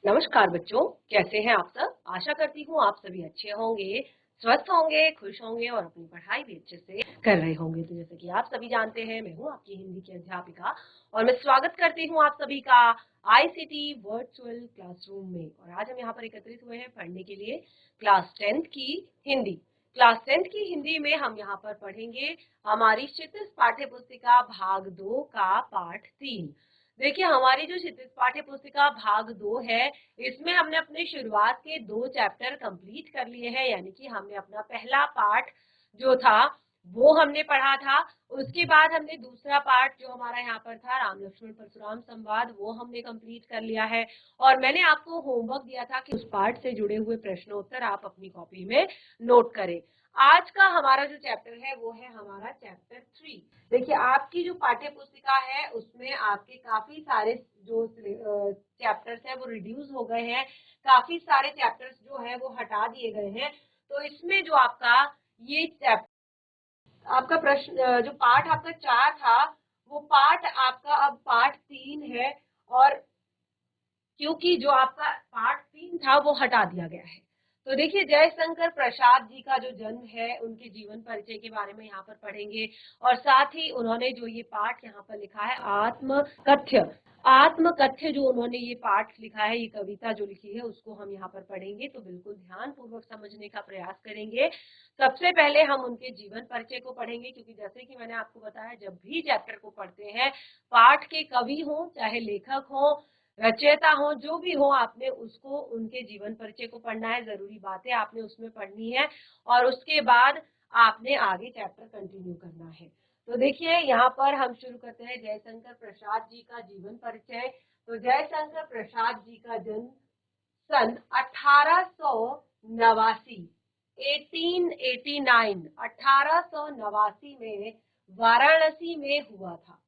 नमस्कार बच्चों, कैसे हैं आप सब। आशा करती हूँ आप सभी अच्छे होंगे, स्वस्थ होंगे, खुश होंगे और अपनी पढ़ाई भी अच्छे से कर रहे होंगे। तो जैसे कि आप सभी जानते हैं, मैं हूँ आपकी हिंदी की अध्यापिका और मैं स्वागत करती हूँ आप सभी का आईसीटी वर्चुअल क्लासरूम में। और आज हम यहाँ पर एकत्रित हुए हैं पढ़ने के लिए क्लास 10th की हिंदी। क्लास 10th की हिंदी में हम यहाँ पर पढ़ेंगे हमारी क्षितिज पाठ्य पुस्तिका भाग 2 का पाठ 3। देखिए, हमारी जो क्षितिज पाठ्य पुस्तिका भाग 2 है, इसमें हमने अपने शुरुआत के 2 चैप्टर कंप्लीट कर लिए हैं। यानी कि हमने अपना पहला पार्ट जो था वो हमने पढ़ा था। उसके बाद हमने दूसरा पार्ट जो हमारा यहाँ पर था राम लक्ष्मण परशुराम संवाद, वो हमने कंप्लीट कर लिया है। और मैंने आपको होमवर्क दिया था कि उस पार्ट से जुड़े हुए प्रश्नोत्तर आप अपनी कॉपी में नोट करें। आज का हमारा जो चैप्टर है वो है हमारा चैप्टर 3। देखिए, आपकी जो पाठ्य पुस्तिका है उसमें आपके काफी सारे जो चैप्टर्स है वो रिड्यूस हो गए हैं, काफी सारे चैप्टर्स जो है वो हटा दिए गए हैं। तो इसमें जो आपका ये चैप्टर, आपका प्रश्न जो पाठ आपका 4 था, वो पाठ आपका अब पाठ 3 है। और क्योंकि जो आपका पार्ट 3 था वो हटा दिया गया है। तो देखिए, जयशंकर प्रसाद जी का जो जन्म है, उनके जीवन परिचय के बारे में यहाँ पर पढ़ेंगे। और साथ ही उन्होंने जो ये पाठ यहाँ पर लिखा है आत्मकथ्य जो उन्होंने ये पाठ लिखा है, ये कविता जो लिखी है, उसको हम यहाँ पर पढ़ेंगे। तो बिल्कुल ध्यान पूर्वक समझने का प्रयास करेंगे। सबसे पहले हम उनके जीवन परिचय को पढ़ेंगे, क्योंकि जैसे कि मैंने आपको बताया, जब भी चैप्टर को पढ़ते हैं, पाठ के कवि हो चाहे लेखक हो रचयिता हो, जो भी हो, आपने उसको उनके जीवन परिचय को पढ़ना है। जरूरी बातें आपने उसमें पढ़नी है और उसके बाद आपने आगे चैप्टर कंटिन्यू करना है। तो देखिए, यहाँ पर हम शुरू करते हैं जयशंकर प्रसाद जी का जीवन परिचय। तो जयशंकर प्रसाद जी का जन्म सन 1889 1889 में वाराणसी में हुआ था।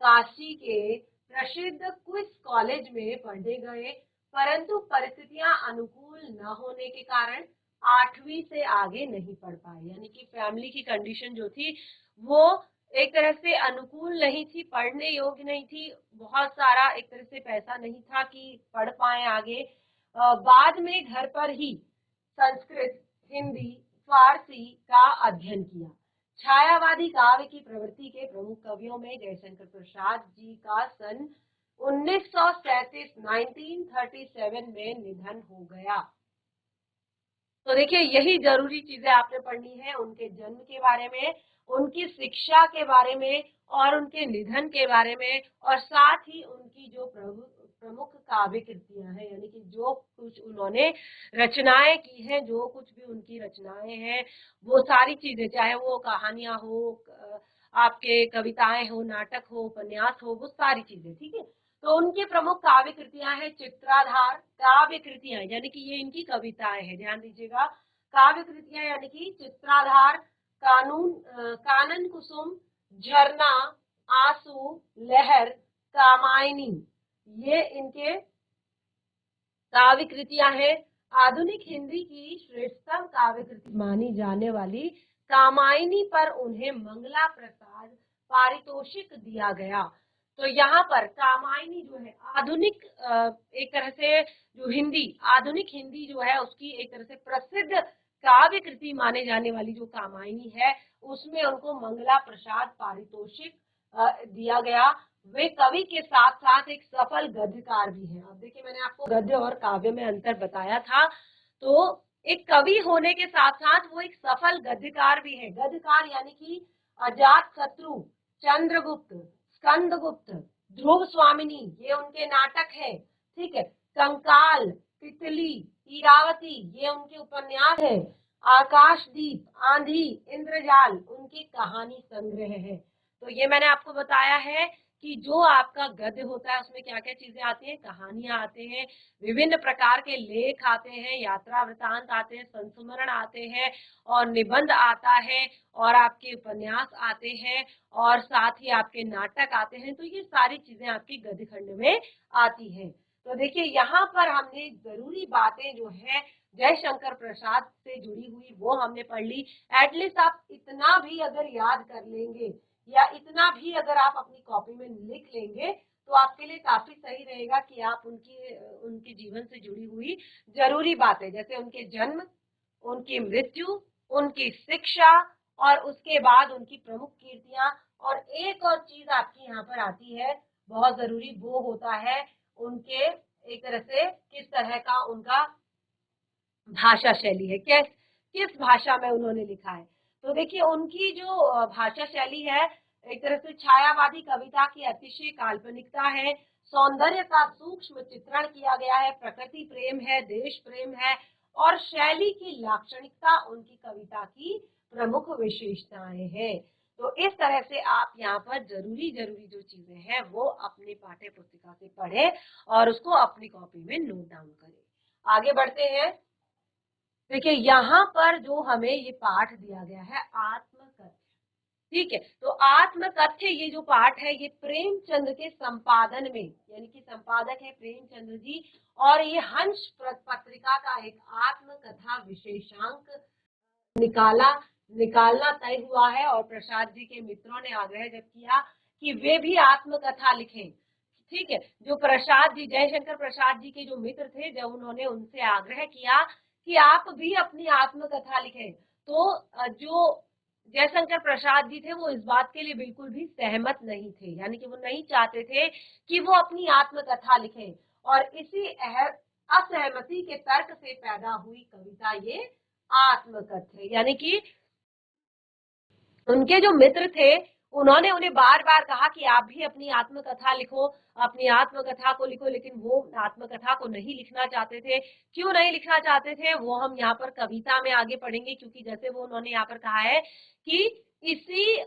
काशी के प्रसिद्ध क्विंस कॉलेज में पढ़ने गए, परंतु परिस्थितियां अनुकूल न होने के कारण 8वीं से आगे नहीं पढ़ पाए। यानी कि फैमिली की कंडीशन जो थी वो एक तरह से अनुकूल नहीं थी, पढ़ने योग्य नहीं थी। बहुत सारा एक तरह से पैसा नहीं था कि पढ़ पाए आगे। बाद में घर पर ही संस्कृत, हिंदी, फारसी का अध्ययन किया। छायावादी काव्य की प्रवृत्ति के प्रमुख कवियों में जयशंकर प्रसाद जी का सन 1937 में निधन हो गया। तो देखिए, यही जरूरी चीजें आपने पढ़नी है, उनके जन्म के बारे में, उनकी शिक्षा के बारे में और उनके निधन के बारे में, और साथ ही उनकी जो प्रमुख काव्य कृतियां हैं, यानी कि जो कुछ उन्होंने रचनाएं की हैं, जो कुछ भी उनकी रचनाएं हैं, वो सारी चीजें, चाहे वो कहानियां हो, आपके कविताएं हो, नाटक हो, उपन्यास हो, वो सारी चीजें, ठीक है। तो उनकी प्रमुख काव्य कृतियां हैं चित्राधार काव्य कृतियां, यानी कि ये इनकी कविताएं हैं, ध्यान दीजिएगा। काव्य कृतियां यानी कि चित्राधार, कानन कुसुम, झरना, आंसू, लहर, कामायनी, ये इनके काव्य कृतियां हैं। आधुनिक हिंदी की श्रेष्ठतम काव्य कृति मानी जाने वाली कामायनी पर उन्हें मंगला प्रसाद पारितोषिक दिया गया। तो यहाँ पर कामायनी जो है आधुनिक एक तरह से जो हिंदी, आधुनिक हिंदी जो है उसकी एक तरह से प्रसिद्ध काव्य कृति माने जाने वाली जो कामायनी है, उसमें उनको मंगला प्रसाद पारितोषिक दिया गया। वे कवि के साथ साथ एक सफल गद्यकार भी हैं। अब देखिए, मैंने आपको गद्य और काव्य में अंतर बताया था। तो एक कवि होने के साथ साथ वो एक सफल गद्यकार भी है। गद्यकार यानी कि अजात शत्रु, चंद्रगुप्त, स्कंदगुप्त, ध्रुव स्वामिनी, ये उनके नाटक है, ठीक है। कंकाल, तितली, इरावती, ये उनके उपन्यास है। आकाशदीप, आंधी, इंद्रजाल, उनकी कहानी संग्रह है। तो ये मैंने आपको बताया है कि जो आपका गद्य होता है उसमें क्या क्या चीजें आती हैं, कहानियां आते हैं, विभिन्न प्रकार के लेख आते हैं, यात्रा वृतांत आते हैं, संस्मरण आते हैं, और निबंध आता है, और आपके उपन्यास आते हैं, और साथ ही आपके नाटक आते हैं। तो ये सारी चीजें आपकी गद्य खंड में आती हैं। तो देखिए, यहाँ पर हमने जरूरी बातें जो है जयशंकर प्रसाद से जुड़ी हुई वो हमने पढ़ ली। एटलीस्ट आप इतना भी अगर याद कर लेंगे या इतना भी अगर आप अपनी कॉपी में लिख लेंगे तो आपके लिए काफी सही रहेगा कि आप उनके जीवन से जुड़ी हुई जरूरी बातें, जैसे उनके जन्म, उनकी मृत्यु, उनकी शिक्षा और उसके बाद उनकी प्रमुख कीर्तियां, और एक और चीज आपकी यहाँ पर आती है बहुत जरूरी, वो होता है उनके एक तरह से किस तरह का उनका भाषा शैली है, किस भाषा में उन्होंने लिखा है। तो देखिए उनकी जो भाषा शैली है, एक तरह से छायावादी कविता की अतिशय काल्पनिकता है, सौंदर्य का सूक्ष्म चित्रण किया गया है, प्रकृति प्रेम है, देश प्रेम है, और शैली की लाक्षणिकता उनकी कविता की प्रमुख विशेषताएं हैं। तो इस तरह से आप यहाँ पर जरूरी जो चीजें हैं वो अपनी पाठ्य पुस्तिका से पढ़े और उसको अपनी कॉपी में नोट डाउन करें। आगे बढ़ते हैं। देखिए यहाँ पर जो हमें ये पाठ दिया गया है आत्मकथ्य, ठीक है, तो आत्मकथ्य ये जो पाठ है ये प्रेमचंद के संपादन में, यानी कि संपादक है प्रेमचंद जी, और ये हंस पत्रिका का एक आत्मकथा विशेषांक निकालना तय हुआ है, और प्रसाद जी के मित्रों ने आग्रह जब किया कि वे भी आत्मकथा लिखें, ठीक है, जो प्रसाद जी, जयशंकर प्रसाद जी के जो मित्र थे, जब उन्होंने उनसे आग्रह किया कि आप भी अपनी आत्मकथा लिखें, तो जो जयशंकर प्रसाद जी थे वो इस बात के लिए बिल्कुल भी सहमत नहीं थे, यानी कि वो नहीं चाहते थे कि वो अपनी आत्मकथा लिखें, और इसी असहमति के तर्क से पैदा हुई कविता ये आत्मकथ्य, यानी कि उनके जो मित्र थे उन्होंने उन्हें बार बार कहा कि आप भी अपनी आत्मकथा लिखो, अपनी आत्मकथा को लिखो, लेकिन वो आत्मकथा को नहीं लिखना चाहते थे। क्यों नहीं लिखना चाहते थे वो हम यहाँ पर कविता में आगे पढ़ेंगे, क्योंकि जैसे वो उन्होंने यहाँ पर कहा है कि इसी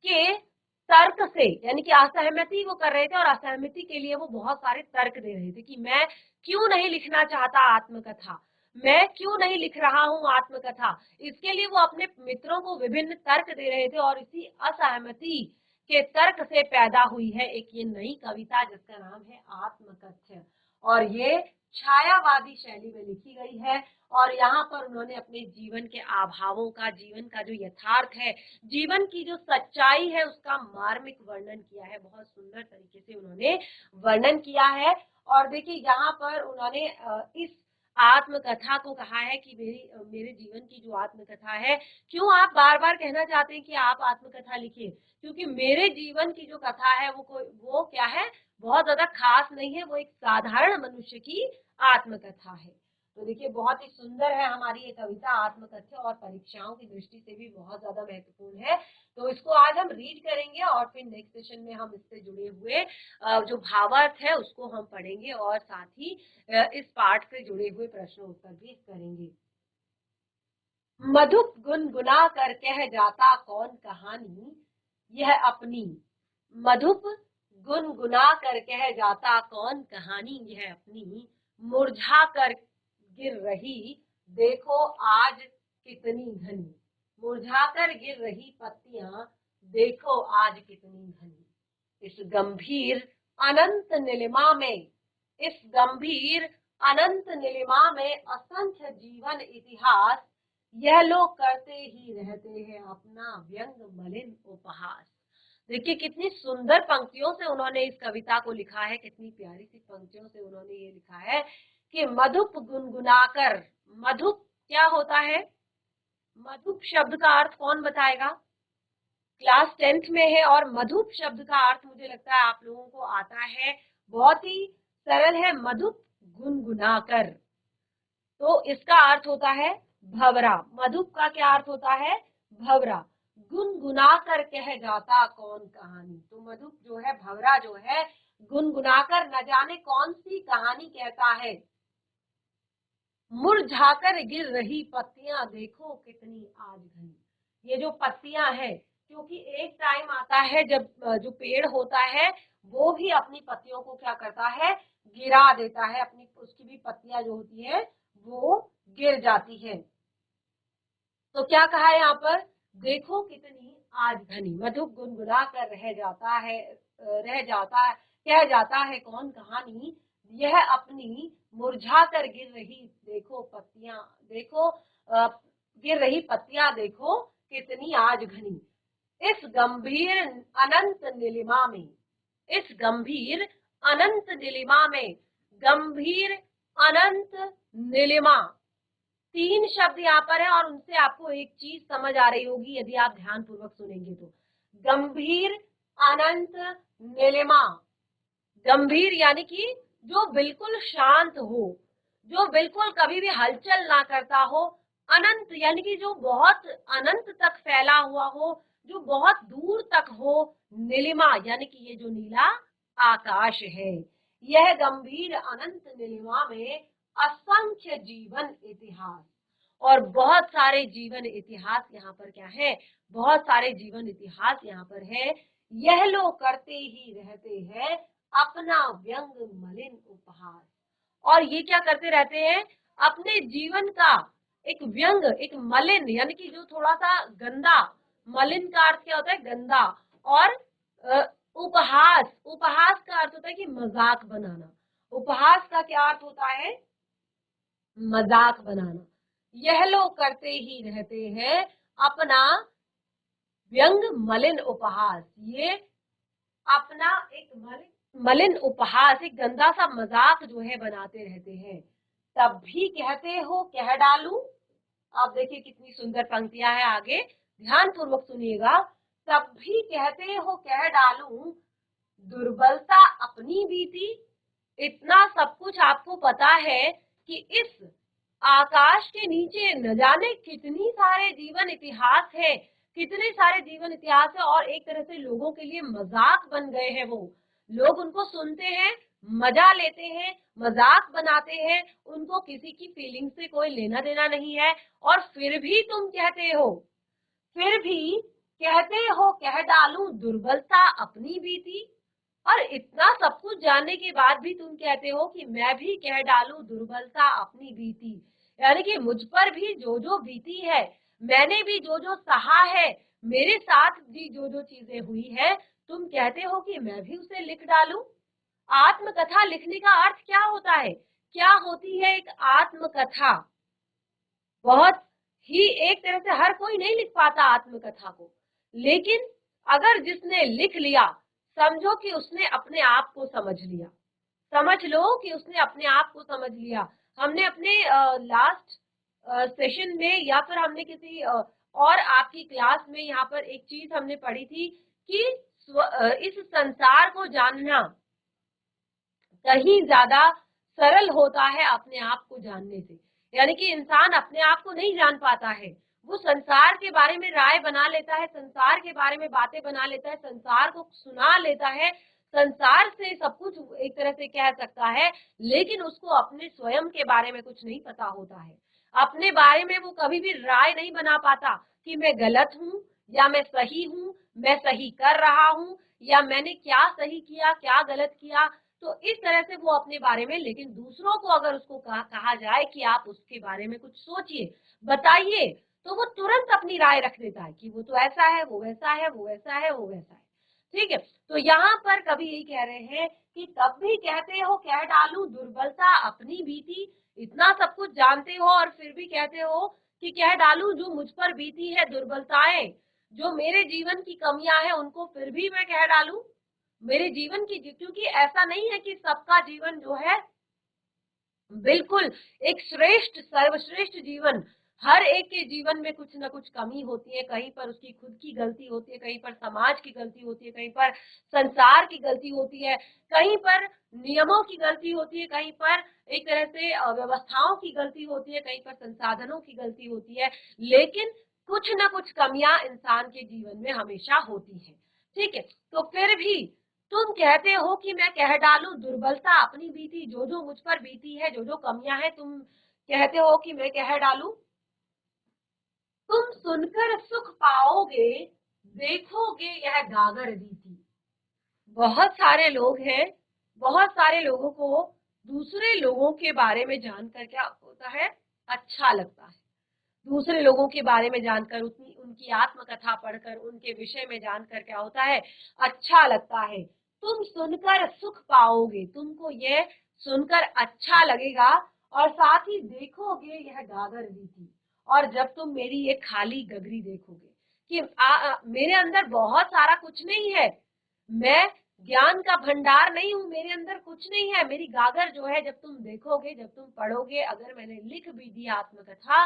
के तर्क से, यानी कि असहमति वो कर रहे थे और असहमति के लिए वो बहुत सारे तर्क दे रहे थे कि मैं क्यों नहीं लिखना चाहता आत्मकथा, मैं क्यों नहीं लिख रहा हूँ आत्मकथा, इसके लिए वो अपने मित्रों को विभिन्न तर्क दे रहे थे, और इसी असहमति के तर्क से पैदा हुई है एक ये नई कविता जिसका नाम है आत्मकथ्य, और ये छायावादी शैली में लिखी गई है, और यहाँ पर उन्होंने अपने जीवन के अभावों का, जीवन का जो यथार्थ है, जीवन की जो सच्चाई है उसका मार्मिक वर्णन किया है, बहुत सुंदर तरीके से उन्होंने वर्णन किया है। और देखिए यहाँ पर उन्होंने इस आत्मकथा को कहा है कि मेरे जीवन की जो आत्मकथा है, क्यों आप बार बार कहना चाहते हैं कि आप आत्मकथा लिखिए, क्योंकि मेरे जीवन की जो कथा है वो क्या है, बहुत ज्यादा खास नहीं है, वो एक साधारण मनुष्य की आत्मकथा है। तो देखिए बहुत ही सुंदर है हमारी ये कविता आत्मकथ्य, और परीक्षाओं की दृष्टि से भी बहुत ज्यादा महत्वपूर्ण है। तो इसको आज हम रीड करेंगे और फिर नेक्स्ट सेशन में हम इससे जुड़े हुए जो भावार्थ है उसको हम पढ़ेंगे, और साथ ही इस पाठ से जुड़े हुए प्रश्न उत्तर भी करेंगे। मधुप गुनगुना कर कह जाता कौन कहानी यह अपनी, मधुप गुनगुना कर कह जाता कौन कहानी यह अपनी, मुरझा कर गिर रही देखो आज कितनी घनी, मुरझाकर गिर रही पत्तियां देखो आज कितनी घनी, इस गंभीर अनंत नीलिमा में, इस गंभीर अनंत नीलिमा में असंख्य जीवन इतिहास, यह लोग करते ही रहते हैं अपना व्यंग मलिन उपहास। देखिए कितनी सुंदर पंक्तियों से उन्होंने इस कविता को लिखा है, कितनी प्यारी सी पंक्तियों से उन्होंने ये लिखा है कि मधुप गुनगुनाकर, मधुप क्या होता है, मधुप शब्द का अर्थ कौन बताएगा, क्लास 10th में है, और मधुप शब्द का अर्थ मुझे लगता है आप लोगों को आता है, बहुत ही सरल है, मधुप गुनगुनाकर, तो इसका अर्थ होता है भवरा, मधुप का क्या अर्थ होता है, भवरा, गुनगुना कर कह जाता कौन कहानी, तो मधुप जो है, भवरा जो है, गुनगुनाकर न जाने कौन सी कहानी कहता है, मुरझाकर गिर रही पत्तियां देखो कितनी आज घनी, ये जो पत्तियां हैं, क्योंकि एक टाइम आता है जब जो पेड़ होता है वो भी अपनी पत्तियों को क्या करता है, गिरा देता है, अपनी उसकी भी पत्तियां जो होती है वो गिर जाती है। तो क्या कहा है यहाँ पर, देखो कितनी आज घनी, मधुप गुनगुना कर रह जाता है, कह जाता है कौन कहानी यह अपनी, मुरझा कर गिर रही देखो पत्तियां, देखो गिर रही पत्तियां देखो कितनी आज घनी, इस गंभीर अनंत नीलिमा में, इस गंभीर अनंत नीलिमा में, गंभीर अनंत नीलिमा, 3 शब्द यहाँ पर है और उनसे आपको एक चीज समझ आ रही होगी यदि आप ध्यान पूर्वक सुनेंगे तो। गंभीर अनंत नीलिमा, गंभीर यानी कि जो बिल्कुल शांत हो, जो बिल्कुल कभी भी हलचल ना करता हो। अनंत यानी कि जो बहुत अनंत तक फैला हुआ हो, जो बहुत दूर तक हो। नीलिमा यानी कि ये जो नीला आकाश है, यह गंभीर अनंत नीलिमा में असंख्य जीवन इतिहास, और बहुत सारे जीवन इतिहास यहाँ पर क्या है, बहुत सारे जीवन इतिहास यहाँ पर है। यह लोग करते ही रहते हैं अपना व्यंग मलिन उपहास, और ये क्या करते रहते हैं, अपने जीवन का एक व्यंग, एक मलिन यानी कि जो थोड़ा सा गंदा, मलिन का अर्थ क्या होता है, गंदा, और उपहास, उपहास का अर्थ होता है कि मजाक बनाना। उपहास का क्या अर्थ होता है, मजाक बनाना। यह लोग करते ही रहते हैं अपना व्यंग मलिन उपहास, ये अपना एक मलिन उपहास, एक गंदा सा मजाक जो है बनाते रहते हैं। तब भी कहते हो कह डालूं, आप देखिए कितनी सुंदर पंक्तियां हैं आगे, ध्यान पूर्वक सुनिएगा। तब भी कहते हो कह डालूं, दुर्बलता अपनी बीती। इतना सब कुछ आपको पता है कि इस आकाश के नीचे न जाने कितनी सारे जीवन इतिहास है, कितने सारे जीवन इतिहास है, और एक तरह से लोगों के लिए मजाक बन गए हैं। वो लोग उनको सुनते हैं, मजा लेते हैं, मजाक बनाते हैं, उनको किसी की फीलिंग से कोई लेना देना नहीं है। और फिर भी तुम कहते हो, फिर भी कहते हो कह डालूं, दुर्बलता अपनी बीती। और इतना सब कुछ जानने के बाद भी तुम कहते हो कि मैं भी कह डालूं, दुर्बलता अपनी बीती, यानी कि मुझ पर भी जो जो बीती है, मैंने भी जो जो सहा है, मेरे साथ भी जो जो चीजें हुई है, तुम कहते हो कि मैं भी उसे लिख डालूं। आत्मकथा लिखने का अर्थ क्या होता है, क्या होती है एक आत्मकथा? बहुत ही एक तरह से हर कोई नहीं लिख पाता आत्मकथा को, लेकिन अगर जिसने लिख लिया, समझो कि उसने अपने आप को समझ लिया, समझ लो कि उसने अपने आप को समझ लिया। हमने अपने लास्ट सेशन में या फिर हमने किसी और आपकी क्लास में यहाँ पर एक चीज हमने पढ़ी थी कि इस संसार को जानना कहीं ज्यादा सरल होता है अपने आप को जानने से। यानी कि इंसान अपने आप को नहीं जान पाता है, वो संसार के बारे में राय बना लेता है, संसार के बारे में बातें बना लेता है, संसार को सुना लेता है, संसार से सब कुछ एक तरह से कह सकता है, लेकिन उसको अपने स्वयं के बारे में कुछ नहीं पता होता है। अपने बारे में वो कभी भी राय नहीं बना पाता कि मैं गलत हूँ या मैं सही हूँ, मैं सही कर रहा हूँ या मैंने क्या सही किया क्या गलत किया। तो इस तरह से वो अपने बारे में, लेकिन दूसरों को अगर उसको कहा जाए कि आप उसके बारे में कुछ सोचिए, बताइए, तो वो तुरंत अपनी राय रख देता है कि वो तो ऐसा है, वो वैसा है, वो वैसा है, वो वैसा है। ठीक है, तो यहाँ पर कभी यही कह रहे हैं कि तब भी कहते हो कह डालूं, दुर्बलता अपनी बीती। इतना सब कुछ जानते हो और फिर भी कहते हो कि कह डालूं, जो मुझ पर बीती है दुर्बलताएं, जो मेरे जीवन की कमियां हैं, उनको फिर भी मैं कह डालूं मेरे जीवन की। क्योंकि ऐसा नहीं है कि सबका जीवन जो है बिल्कुल एक श्रेष्ठ सर्वश्रेष्ठ जीवन, हर एक के जीवन में कुछ ना कुछ कमी होती है, कहीं पर उसकी खुद की गलती होती है, कहीं पर समाज की गलती होती है, कहीं पर संसार की गलती होती है, कहीं पर नियमों की गलती होती है, कहीं पर एक तरह से व्यवस्थाओं की गलती होती है, कहीं पर संसाधनों की गलती होती है, लेकिन कुछ ना कुछ कमियां इंसान के जीवन में हमेशा होती है। ठीक है, तो फिर भी तुम कहते हो कि मैं कह डालूं, दुर्बलता अपनी बीती, जो जो मुझ पर बीती है, जो जो कमियां हैं, तुम कहते हो कि मैं कह डालूं। तुम सुनकर सुख पाओगे, देखोगे यह गागर रीति। बहुत सारे लोग हैं, बहुत सारे लोगों को दूसरे लोगों के बारे में जानकर क्या होता है, अच्छा लगता है। दूसरे लोगों के बारे में जानकर, उनकी आत्मकथा पढ़कर, उनके विषय में जानकर क्या होता है, अच्छा लगता है। तुम सुनकर सुख पाओगे, तुमको ये सुनकर अच्छा लगेगा, और साथ ही देखोगे यह गागर रीति। और जब तुम मेरी ये खाली गगरी देखोगे कि मेरे अंदर बहुत सारा कुछ नहीं है, मैं ज्ञान का भंडार नहीं हूं, मेरे अंदर कुछ नहीं है। मेरी गागर जो है, जब तुम देखोगे, जब तुम पढ़ोगे, अगर मैंने लिख भी दी आत्मकथा,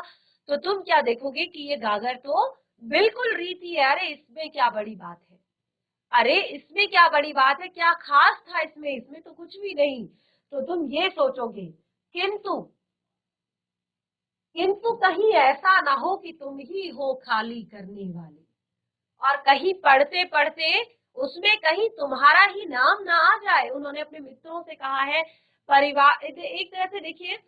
तो तुम क्या देखोगे कि ये गागर तो बिल्कुल रीति है। अरे इसमें क्या बड़ी बात है, अरे इसमें क्या बड़ी बात है, क्या खास था इसमें, इसमें तो कुछ भी नहीं। तो तुम ये सोचोगे। किंतु किंतु कहीं ऐसा ना हो कि तुम ही हो खाली करने वाले, और कहीं पढ़ते पढ़ते उसमें कहीं तुम्हारा ही नाम ना आ जाए। उन्होंने अपने मित्रों से कहा है, परिवार, एक तरह से देखिए,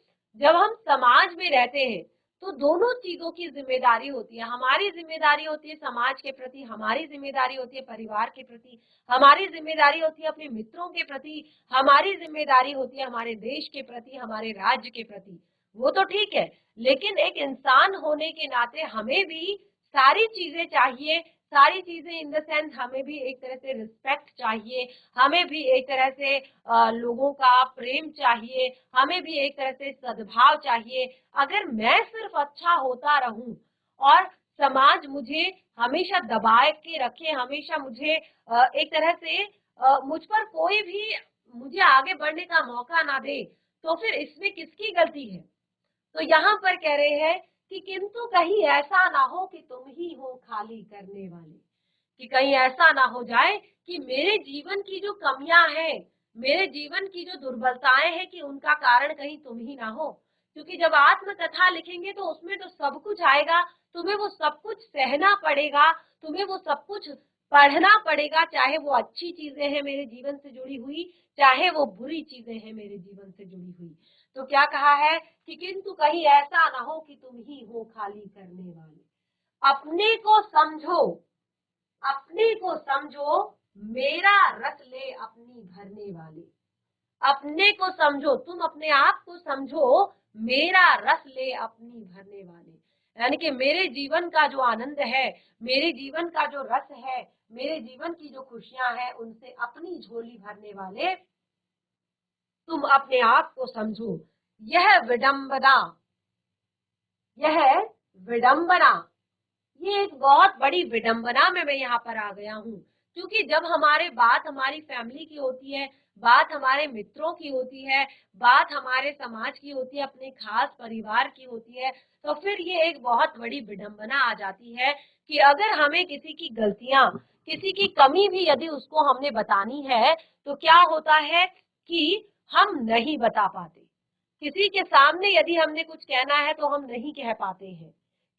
जब हम समाज में रहते हैं तो दोनों चीजों की जिम्मेदारी होती है। हमारी जिम्मेदारी होती है समाज के प्रति, हमारी जिम्मेदारी होती है परिवार के प्रति, हमारी जिम्मेदारी होती है अपने मित्रों के प्रति, हमारी जिम्मेदारी होती है हमारे देश के प्रति, हमारे राज्य के प्रति। वो तो ठीक है, लेकिन एक इंसान होने के नाते हमें भी सारी चीजें चाहिए। सारी चीजें इन द सेंस, हमें भी एक तरह से रिस्पेक्ट चाहिए, हमें भी एक तरह से लोगों का प्रेम चाहिए, हमें भी एक तरह से सद्भाव चाहिए। अगर मैं सिर्फ अच्छा होता रहूं और समाज मुझे हमेशा दबाए के रखे, हमेशा मुझे एक तरह से मुझ पर कोई भी मुझे आगे बढ़ने का मौका ना दे, तो फिर इसमें किसकी गलती है? तो यहाँ पर कह रहे हैं कि किंतु कहीं ऐसा ना हो कि तुम ही हो खाली करने वाले, कि कहीं ऐसा ना हो जाए कि मेरे जीवन की जो कमियां हैं, मेरे जीवन की जो दुर्बलताएं हैं, कि उनका कारण कहीं तुम ही ना हो। क्योंकि जब आत्मकथा लिखेंगे तो उसमें तो सब कुछ आएगा, तुम्हें वो सब कुछ सहना पड़ेगा, तुम्हें वो सब कुछ पढ़ना पड़ेगा, चाहे वो अच्छी चीजें हैं मेरे जीवन से जुड़ी हुई, चाहे वो बुरी चीजें हैं मेरे जीवन से जुड़ी हुई। तो क्या कहा है कि किंतु कहीं ऐसा ना हो कि तुम ही हो खाली करने वाले। अपने को समझो, अपने को समझो, मेरा रस ले अपनी भरने वाले। अपने को समझो, तुम अपने आप को समझो, मेरा रस ले अपनी भरने वाले। यानी कि मेरे जीवन का जो आनंद है, मेरे जीवन का जो रस है, मेरे जीवन की जो खुशियां हैं, उनसे अपनी झोली भरने वाले तुम अपने आप को समझो। यह विडंबना, यह विडंबना, ये एक बहुत बड़ी विडंबना में मैं यहाँ पर आ गया हूँ। क्योंकि जब हमारे बात हमारी फैमिली की होती है, बात हमारे मित्रों की होती है, बात हमारे समाज की होती है, अपने खास परिवार की होती है, तो फिर ये एक बहुत बड़ी विडंबना आ जाती है कि अगर हमें किसी की गलतियां, किसी की कमी भी यदि उसको हमने बतानी है, तो क्या होता है कि हम नहीं बता पाते। किसी के सामने यदि हमने कुछ कहना है तो हम नहीं कह पाते हैं।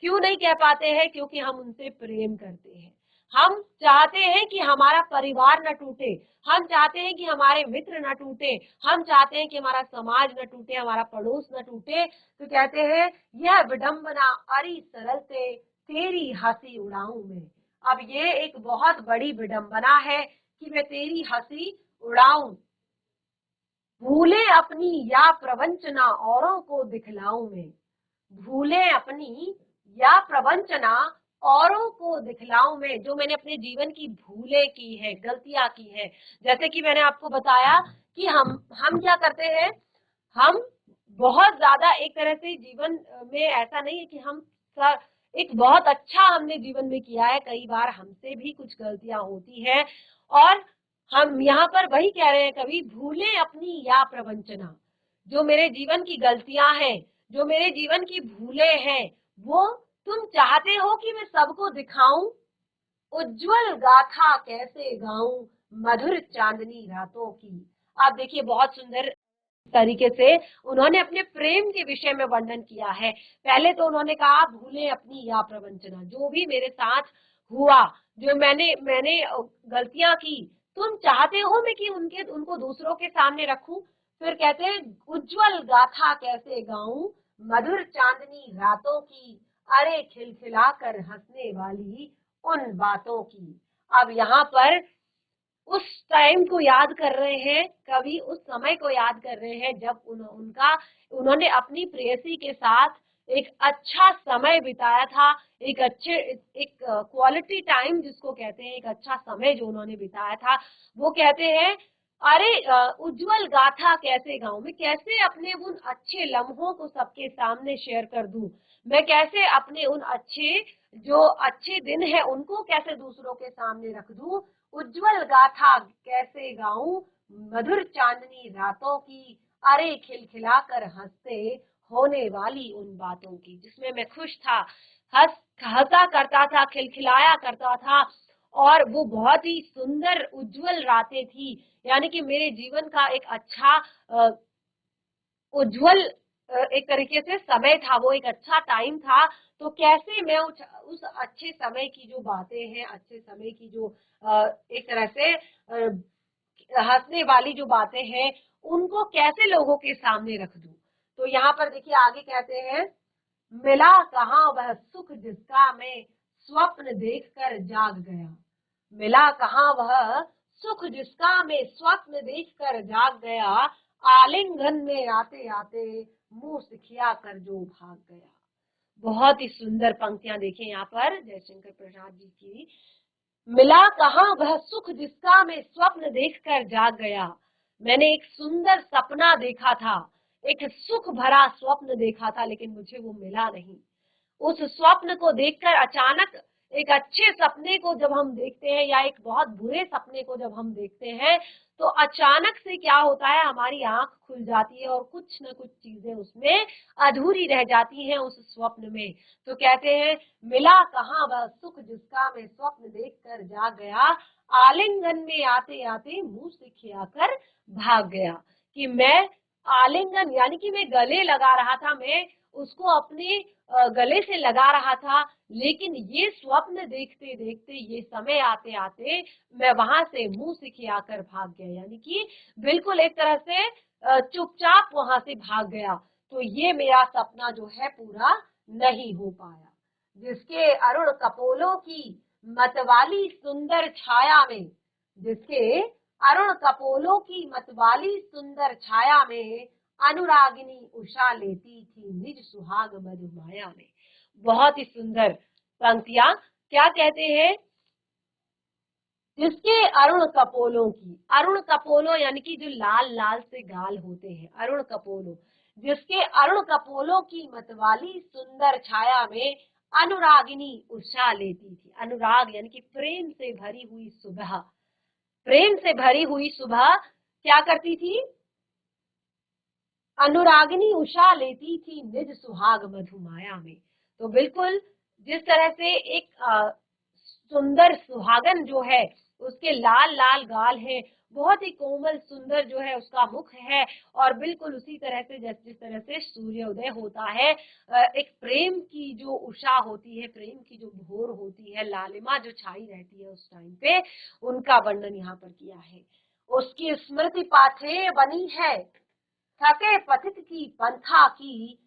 क्यों नहीं कह पाते हैं? क्योंकि हम उनसे प्रेम करते हैं। हम चाहते हैं कि हमारा परिवार न टूटे, हम चाहते हैं कि हमारे मित्र न टूटे, हम चाहते हैं कि हमारा समाज न टूटे, हमारा पड़ोस न टूटे। तो कहते हैं यह विडंबना अरी सरल से तेरी हंसी उड़ाऊं मैं। अब ये एक बहुत बड़ी विडंबना है कि मैं तेरी हंसी उड़ाऊं, भूले अपनी या प्रवंचना औरों को दिखलाऊं मैं। भूले अपनी या प्रवंचना औरों को दिखलाऊं मैं, जो मैंने अपने जीवन की भूले की है, गलतियां की है। जैसे कि मैंने आपको बताया कि हम क्या करते हैं, हम बहुत ज्यादा एक तरह से जीवन में ऐसा नहीं है कि हम एक बहुत अच्छा हमने जीवन में किया है, कई बार हमसे भी कुछ गलतियां होती हैं, और हम यहाँ पर वही कह रहे हैं, कभी भूले अपनी या प्रवंचना, जो मेरे जीवन की गलतियां हैं, जो मेरे जीवन की भूले हैं, वो तुम चाहते हो कि मैं सबको दिखाऊं, उज्जवल गाथा कैसे गाऊं, मधुर चांदनी रातों की। आप देखिए बहुत सुंदर तरीके से उन्होंने अपने प्रेम के विषय में वर्णन किया है। पहले तो उन्होंने कहा भूले अपनी या प्रवंचना, जो भी मेरे साथ हुआ, जो मैंने मैंने गलतियां की, तुम चाहते हो मैं कि उनको दूसरों के सामने रखूं। फिर कहते हैं उज्जवल गाथा कैसे गाऊं, मधुर चांदनी रातों की, अरे खिलखिलाकर हंसने वाली उन बातों की। अब यहाँ पर उस टाइम को याद कर रहे हैं, कवि उस समय को याद कर रहे हैं जब उन्होंने अपनी प्रेयसी के साथ एक अच्छा समय बिताया था, एक क्वालिटी टाइम जिसको कहते हैं, एक अच्छा समय जो उन्होंने बिताया था। वो कहते हैं अरे उज्जवल गाथा कैसे गाऊं, मैं कैसे अपने उन अच्छे लम्हों को सबके सामने शेयर कर दूं, मैं कैसे अपने उन अच्छे जो अच्छे दिन है उनको कैसे दूसरों के सामने रख दूं, उज्जवल गाथा कैसे गाऊं, मधुर चांदनी रातों की, अरे खिलखिला कर हंसते होने वाली उन बातों की। जिसमें मैं खुश था, हंसा करता था, खिलखिलाया करता था, और वो बहुत ही सुंदर उज्जवल रातें थी। यानी कि मेरे जीवन का एक अच्छा उज्जवल एक तरीके से समय था, वो एक अच्छा टाइम था। तो कैसे मैं उस अच्छे समय की जो बातें हैं, अच्छे समय की जो एक तरह से हंसने वाली जो बातें हैं, उनको कैसे लोगों के सामने रख दूं। तो यहाँ पर देखिए आगे कहते हैं, मिला कहाँ वह सुख जिसका मैं स्वप्न देखकर जाग गया। मिला कहाँ वह सुख जिसका मैं स्वप्न देखकर जाग गया, आलिंगन में आते आते मुंह सिखिया कर जो भाग गया। बहुत ही सुंदर पंक्तियां देखें यहाँ पर जयशंकर प्रसाद जी की। मिला कहाँ वह सुख जिसका मैं स्वप्न देखकर जाग गया। मैंने एक सुंदर सपना देखा था, एक सुख भरा स्वप्न देखा था, लेकिन मुझे वो मिला नहीं। उस स्वप्न को देखकर अचानक, एक अच्छे सपने को जब हम देखते हैं या एक बहुत बुरे सपने को जब हम देखते हैं, तो अचानक से क्या होता है, हमारी आंख खुल जाती है और कुछ न कुछ चीजें उसमें अधूरी रह जाती हैं उस स्वप्न में। तो कहते हैं, मिला कहाँ वह सुख जिसका मैं स्वप्न देखकर जाग गया, आलिंगन में आते आते मुंह से खियाकर भाग गया। कि मैं आलिंगन यानी कि मैं गले लगा रहा था, मैं उसको अपने गले से लगा रहा था, लेकिन ये स्वप्न देखते देखते, ये समय आते आते मैं वहां से मुंह सिखियाकर भाग गया। यानी कि बिल्कुल एक तरह से चुपचाप वहां से भाग गया। तो ये मेरा सपना जो है पूरा नहीं हो पाया। जिसके अरुण कपोलों की मतवाली सुंदर छाया में, जिसके अरुण कपोलों की मतवाली सुंदर छाया में, अनुरागिनी उषा लेती थी निज सुहाग मधुमाया में। बहुत ही सुंदर पंक्तियां। क्या कहते हैं, जिसके अरुण कपोलों की, अरुण कपोलों यानी कि जो लाल लाल से गाल होते हैं, अरुण कपोलों, जिसके अरुण कपोलों की मतवाली सुंदर छाया में, अनुरागिनी उषा लेती थी। अनुराग यानी कि प्रेम से भरी हुई सुबह, प्रेम से भरी हुई सुबह क्या करती थी, अनुरागिनी उषा लेती थी निज सुहाग मधुमाया में। तो बिल्कुल जिस तरह से एक सुंदर सुहागन जो है, उसके लाल लाल गाल है, बहुत ही कोमल सुंदर जो है उसका मुख है, और बिल्कुल उसी तरह से जिस तरह से सूर्योदय होता है, एक प्रेम की जो उषा होती है, प्रेम की जो भोर होती है, लालिमा जो छाई रहती है उस टाइम पे, उनका वर्णन यहाँ पर किया है। उसकी स्मृति पाथे बनी है, थके पथिक की पंथा की,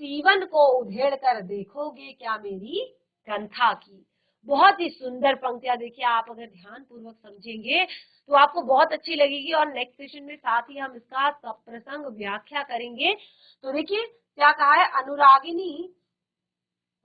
सीवन को उधेड़ कर देखोगे क्या मेरी कंथा की। बहुत ही सुंदर पंक्तियां देखिए, आप अगर ध्यान पूर्वक समझेंगे तो आपको बहुत अच्छी लगेगी, और नेक्स्ट सेशन में साथ ही हम इसका प्रसंग व्याख्या करेंगे। तो देखिए क्या कहा है, अनुरागिनी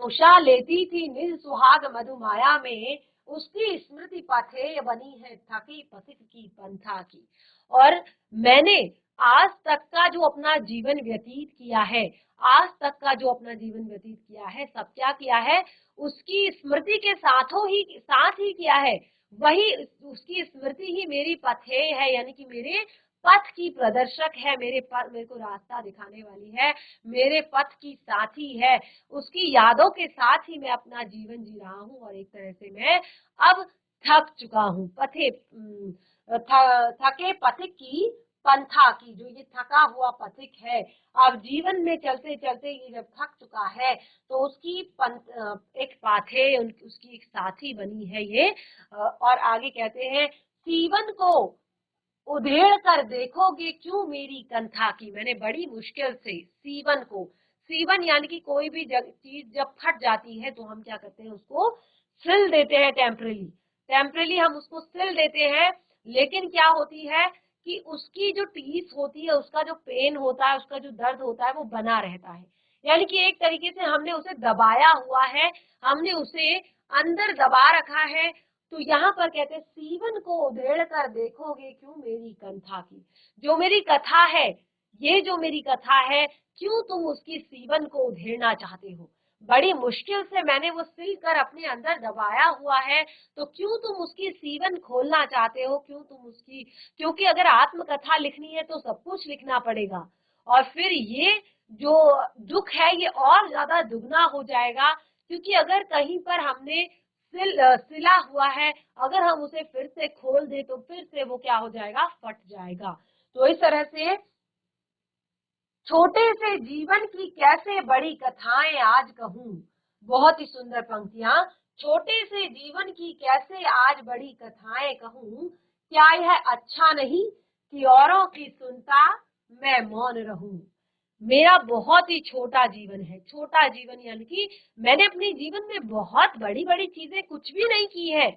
उषा लेती थी निज सुहाग मधुमाया में, उसकी स्मृति पाथेय बनी है थकी पथिक की पंथा की। और मैंने आज तक का जो अपना जीवन व्यतीत किया है, आज तक का जो अपना जीवन व्यतीत किया है, सब क्या किया है, उसकी स्मृति के साथ ही किया है। वही उसकी स्मृति ही मेरी पथेय है, यानी कि मेरे पथ की प्रदर्शक है, मेरे को रास्ता दिखाने वाली है, मेरे पथ की साथी है। उसकी यादों के साथ ही मैं अपना जीवन जी रहा हूँ, और एक तरह से मैं अब थक चुका हूँ। थके पथिक की पंथा की, जो ये थका हुआ पथिक है, अब जीवन में चलते चलते ये जब थक चुका है, तो उसकी एक पाथे, उसकी एक साथी बनी है ये। और आगे कहते हैं, सीवन को उधेड़ कर देखोगे क्यों मेरी कंथा की। मैंने बड़ी मुश्किल से सीवन को, सीवन यानी कि कोई भी चीज जब फट जाती है तो हम क्या करते हैं, उसको सिल देते हैं, टेम्परेली हम उसको सिल देते हैं। लेकिन क्या होती है कि उसकी जो टीस होती है, उसका जो पेन होता है, उसका जो दर्द होता है, वो बना रहता है। यानी कि एक तरीके से हमने उसे दबाया हुआ है, हमने उसे अंदर दबा रखा है। तो यहाँ पर कहते हैं, सीवन को उधेड़ कर देखोगे क्यों मेरी कंथा की। जो मेरी कथा है, ये जो मेरी कथा है, क्यों तुम उसकी सीवन को उधेड़ना चाहते हो। बड़ी मुश्किल से मैंने वो सिल कर अपने अंदर दबाया हुआ है, तो क्यों तुम उसकी सीवन खोलना चाहते हो, क्यों तुम उसकी, क्योंकि अगर आत्मकथा लिखनी है तो सब कुछ लिखना पड़ेगा, और फिर ये जो दुख है ये और ज्यादा दुगना हो जाएगा, क्योंकि अगर कहीं पर हमने सिला हुआ है, अगर हम उसे फिर से खोल दे तो फिर से वो क्या हो जाएगा, फट जाएगा। तो इस तरह से छोटे से जीवन की कैसे बड़ी कथाएं आज कहूं, बहुत ही सुंदर पंक्तियां। छोटे से जीवन की कैसे आज बड़ी कथाएं कहूं, क्या यह अच्छा नहीं कि औरों की सुनता मैं मौन रहूं। मेरा बहुत ही छोटा जीवन है, छोटा जीवन यानी कि मैंने अपने जीवन में बहुत बड़ी बड़ी चीजें कुछ भी नहीं की है,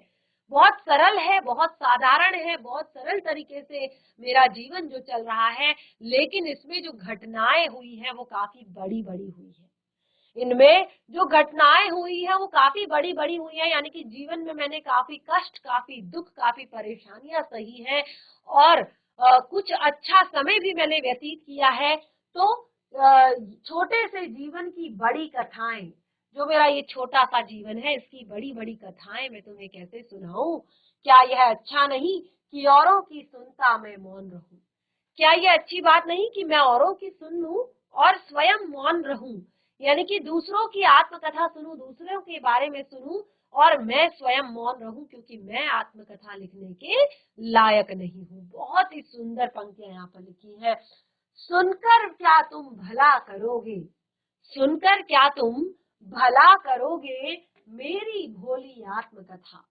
बहुत सरल है, बहुत साधारण है, बहुत सरल तरीके से मेरा जीवन जो चल रहा है, लेकिन इसमें जो घटनाएं हुई है वो काफी बड़ी बड़ी हुई है। इनमें जो घटनाएं हुई है वो काफी बड़ी बड़ी हुई है, यानी कि जीवन में मैंने काफी कष्ट, काफी दुख, काफी परेशानियां सही है, और कुछ अच्छा समय भी मैंने व्यतीत किया है। तो छोटे से जीवन की बड़ी कथाएं, जो मेरा ये छोटा सा जीवन है इसकी बड़ी बड़ी कथाएं मैं तुम्हें कैसे सुनाऊं। क्या यह अच्छा नहीं कि औरों की सुनता मैं मौन रहूं। क्या ये अच्छी बात नहीं कि मैं औरों की सुन लूं और स्वयं मौन रहूं, यानी कि दूसरों की आत्मकथा सुनूं, दूसरों के बारे में सुनूं और मैं स्वयं मौन रहूं, क्योंकि मैं आत्मकथा लिखने के लायक नहीं हूं। बहुत ही सुंदर पंक्तियां यहाँ पर लिखी है। सुनकर क्या तुम भला करोगे, सुनकर क्या तुम भला करोगे मेरी भोली आत्मकथा।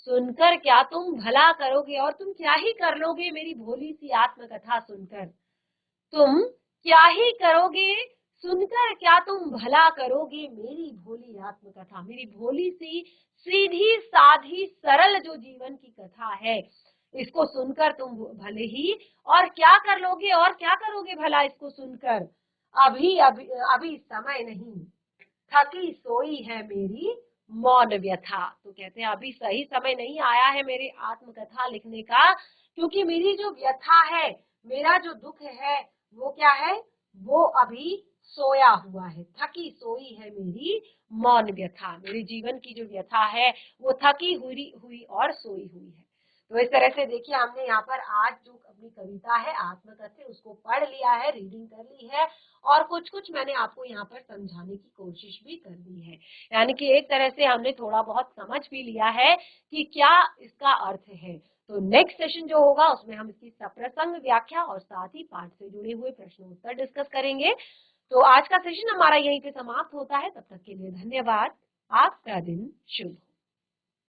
सुनकर क्या तुम भला करोगे, और तुम क्या ही कर लोगे मेरी भोली सी आत्मकथा सुनकर। तुम क्या ही करोगे सुनकर, क्या तुम भला करोगे मेरी भोली आत्मकथा। मेरी भोली सी सीधी साधी सरल जो जीवन की कथा है, इसको सुनकर तुम भले ही और क्या कर लोगे, और क्या करोगे भला इसको सुनकर। अभी अभी अभी समय नहीं, थकी सोई है मेरी मौन व्यथा। तो कहते हैं अभी सही समय नहीं आया है मेरे आत्मकथा लिखने का, क्योंकि मेरी जो व्यथा है, मेरा जो दुख है, वो क्या है, वो अभी सोया हुआ है। थकी सोई है मेरी मौन व्यथा। मेरे जीवन की जो व्यथा है वो थकी हुई हुई और सोई हुई है। तो इस तरह से देखिए हमने यहाँ पर आज जो अपनी कविता है आत्मकथा उसको पढ़ लिया है, रीडिंग कर ली है, और कुछ कुछ मैंने आपको यहाँ पर समझाने की कोशिश भी कर ली है। यानी कि एक तरह से हमने थोड़ा बहुत समझ भी लिया है कि क्या इसका अर्थ है। तो नेक्स्ट सेशन जो होगा उसमें हम इसकी सप्रसंग व्याख्या और साथ ही पाठ से जुड़े हुए प्रश्न उत्तर डिस्कस करेंगे। तो आज का सेशन हमारा यहीं पे समाप्त होता है। तब तक के लिए धन्यवाद। आपका दिन शुभ हो।